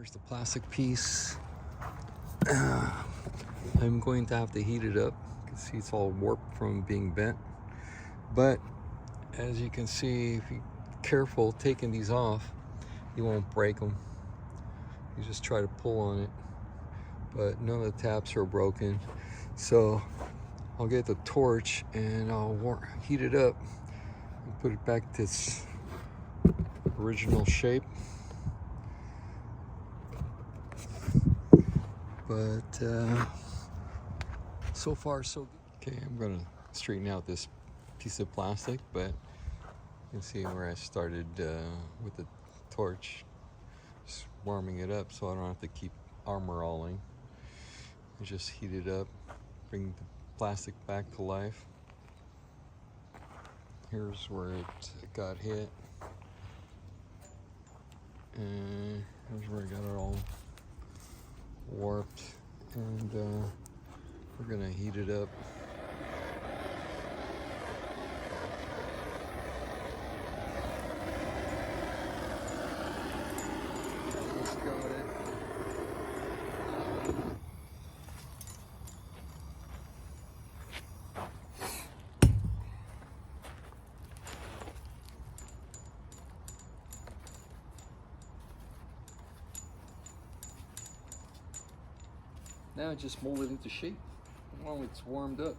Here's the plastic piece. I'm going to have to heat it up. You can see it's all warped from being bent. But as you can see, if you're careful taking these off, you won't break them. You just try to pull on it. But none of the tabs are broken. So I'll get the torch and I'll heat it up and put it back to its original shape. But so far so good. Okay, I'm gonna straighten out this piece of plastic, but you can see where I started with the torch, just warming it up so I don't have to keep armor-alling. I just heat it up, bring the plastic back to life. Here's where it got hit, and here's where I got it all warped, and we're gonna heat it up. Let's go with it. Now just mold it into shape while it's warmed up.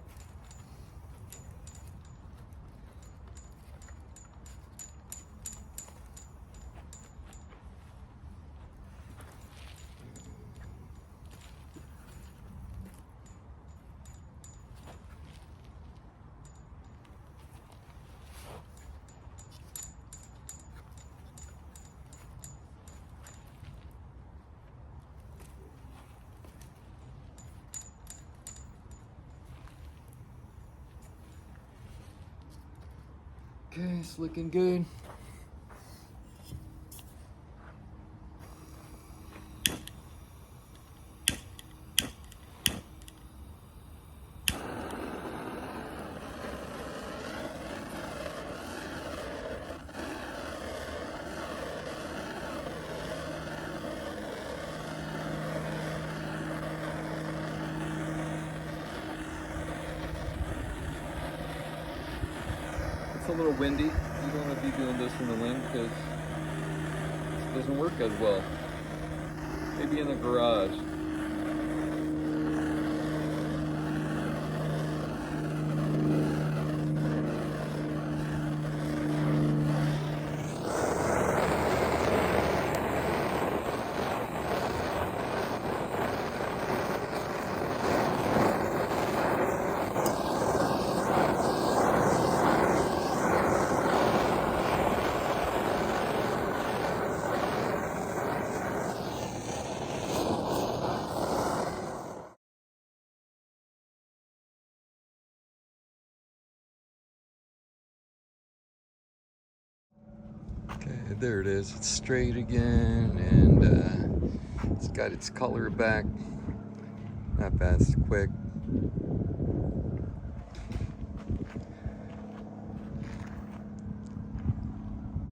Okay, it's looking good. It's a little windy. You don't want to be doing this in the wind because it doesn't work as well. Maybe in the garage. Okay, there it is. It's straight again, and it's got its color back. Not bad, it's quick.